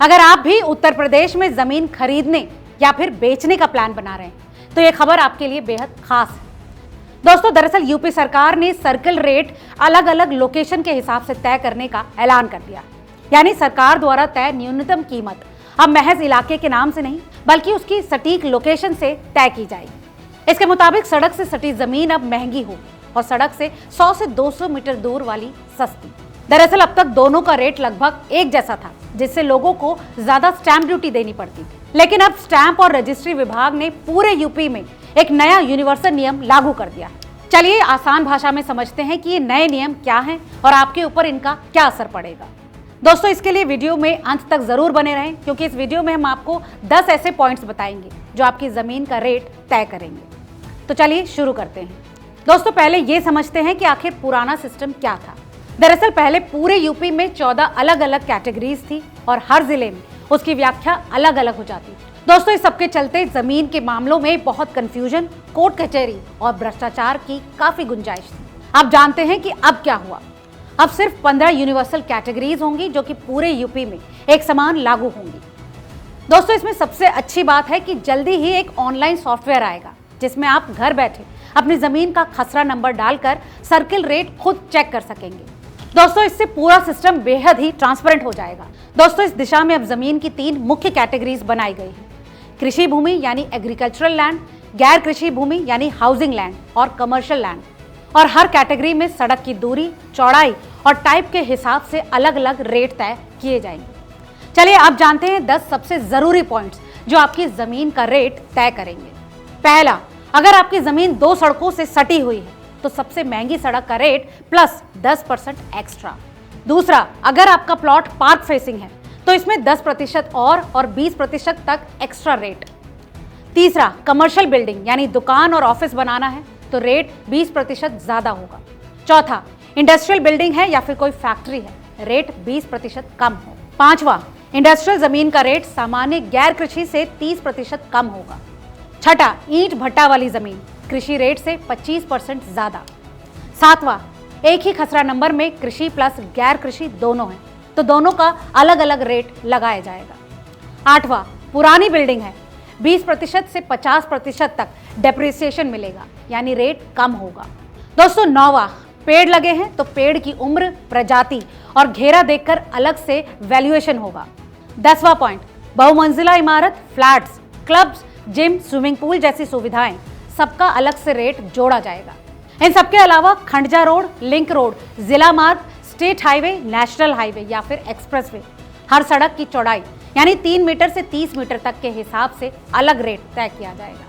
अगर आप भी उत्तर प्रदेश में जमीन खरीदने या फिर बेचने का प्लान बना रहे हैं तो ये खबर आपके लिए बेहद खास है। दोस्तों, दरअसल यूपी सरकार ने सर्कल रेट अलग अलग लोकेशन के हिसाब से तय करने का ऐलान कर दिया। यानी सरकार द्वारा तय न्यूनतम कीमत अब महज इलाके के नाम से नहीं बल्कि उसकी सटीक लोकेशन से तय की जाएगी। इसके मुताबिक सड़क से सटी जमीन अब महंगी होगी और सड़क से 100 से 200 मीटर दूर वाली सस्ती। दरअसल अब तक दोनों का रेट लगभग एक जैसा था, जिससे लोगों को ज्यादा स्टैंप ड्यूटी देनी पड़ती थी। लेकिन अब स्टैंप और रजिस्ट्री विभाग ने पूरे यूपी में एक नया यूनिवर्सल नियम लागू कर दिया। चलिए आसान भाषा में समझते हैं कि ये नए नियम क्या हैं और आपके ऊपर इनका क्या असर पड़ेगा। दोस्तों, इसके लिए वीडियो में अंत तक जरूर बने रहें, क्योंकि इस वीडियो में हम आपको 10 ऐसे पॉइंट्स बताएंगे जो आपकी जमीन का रेट तय करेंगे। तो चलिए शुरू करते हैं। दोस्तों, पहले ये समझते हैं कि आखिर पुराना सिस्टम क्या था। दरअसल पहले पूरे यूपी में 14 अलग अलग कैटेगरीज थी और हर जिले में उसकी व्याख्या अलग अलग हो जाती। दोस्तों, इस सबके चलते जमीन के मामलों में बहुत कंफ्यूजन, कोर्ट कचहरी और भ्रष्टाचार की काफी गुंजाइश थी। आप जानते हैं कि अब क्या हुआ। अब सिर्फ 15 यूनिवर्सल कैटेगरीज होंगी जो कि पूरे यूपी में एक समान लागू होंगी। दोस्तों, इसमें सबसे अच्छी बात है कि जल्दी ही एक ऑनलाइन सॉफ्टवेयर आएगा जिसमें आप घर बैठे अपनी जमीन का खसरा नंबर डालकर सर्किल रेट खुद चेक कर सकेंगे। दोस्तों, इससे पूरा सिस्टम बेहद ही ट्रांसपेरेंट हो जाएगा। दोस्तों, इस दिशा में अब जमीन की 3 मुख्य कैटेगरीज बनाई गई है: कृषि भूमि यानी एग्रीकल्चरल लैंड, गैर कृषि भूमि यानी हाउसिंग लैंड और कमर्शियल लैंड। और हर कैटेगरी में सड़क की दूरी, चौड़ाई और टाइप के हिसाब से अलग अलग रेट तय किए जाएंगे। चलिए अब जानते हैं 10 सबसे जरूरी पॉइंट्स जो आपकी जमीन का रेट तय करेंगे। पहला, अगर आपकी जमीन 2 सड़कों से सटी हुई है तो सबसे महंगी सड़क का रेट प्लस 10% एक्स्ट्रा। दूसरा, अगर आपका प्लॉट पार्क फेसिंग है तो इसमें 10% और 20% तक एक्स्ट्रा रेट। तीसरा, कमर्शियल बिल्डिंग यानी दुकान और ऑफिस बनाना है तो रेट 20% ज्यादा होगा। चौथा, इंडस्ट्रियल बिल्डिंग है या फिर कोई फैक्ट्री है, रेट 20% कम हो। पांचवा, इंडस्ट्रियल जमीन का रेट सामान्य गैर कृषि से 30% कम होगा। छठा, ईंट भट्टा वाली जमीन कृषि रेट से 25% ज्यादा। सातवां, एक ही खसरा नंबर में कृषि प्लस गैर कृषि दोनों है तो दोनों का अलग अलग रेट लगाया जाएगा। आठवां, पुरानी बिल्डिंग है, 20% से 50% तक डेप्रिसिएशन मिलेगा यानी रेट कम होगा। दोस्तों, नौवां, पेड़ लगे हैं तो पेड़ की उम्र, प्रजाति और घेरा देखकर अलग से वैल्यूएशन होगा। 10वां पॉइंट, बहुमंजिला इमारत, flats, clubs, gym, swimming pool जैसी सुविधाएं, सबका अलग से रेट जोड़ा जाएगा। इन सबके अलावा खंडजा रोड, लिंक रोड, जिला मार्ग, स्टेट हाईवे, नेशनल हाईवे या फिर एक्सप्रेसवे, हर सड़क की चौड़ाई यानी 3 मीटर से 30 मीटर तक के हिसाब से अलग रेट तय किया जाएगा।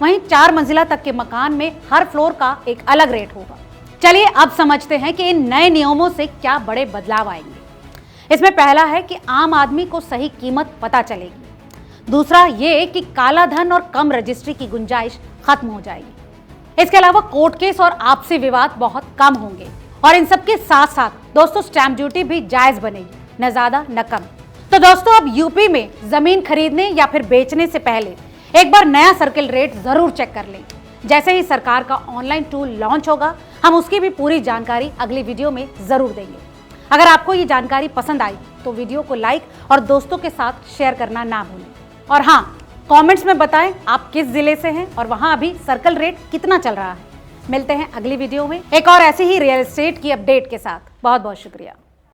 वहीं 4 मंजिला तक के मकान में हर फ्लोर का एक अलग रेट होगा। चलिए अब समझते हैं कि इन नए नियमों से क्या बड़े बदलाव आएंगे। इसमें पहला है कि आम आदमी को सही कीमत पता चलेगी। दूसरा ये कि काला धन और कम रजिस्ट्री की गुंजाइश खत्म हो जाएगी। इसके अलावा कोर्ट केस और आपसी विवाद बहुत कम होंगे। और इन सब के साथ साथ दोस्तों स्टैंप ड्यूटी भी जायज बनेगी, न ज्यादा न कम। तो दोस्तों, अब यूपी में जमीन खरीदने या फिर बेचने से पहले एक बार नया सर्किल रेट जरूर चेक कर लें। जैसे ही सरकार का ऑनलाइन टूल लॉन्च होगा हम उसकी भी पूरी जानकारी अगली वीडियो में जरूर देंगे। अगर आपको ये जानकारी पसंद आई तो वीडियो को लाइक और दोस्तों के साथ शेयर करना ना भूलें। और हाँ, कमेंट्स में बताएं आप किस जिले से हैं और वहां अभी सर्कल रेट कितना चल रहा है। मिलते हैं अगली वीडियो में एक और ऐसी ही रियल एस्टेट की अपडेट के साथ। बहुत बहुत शुक्रिया।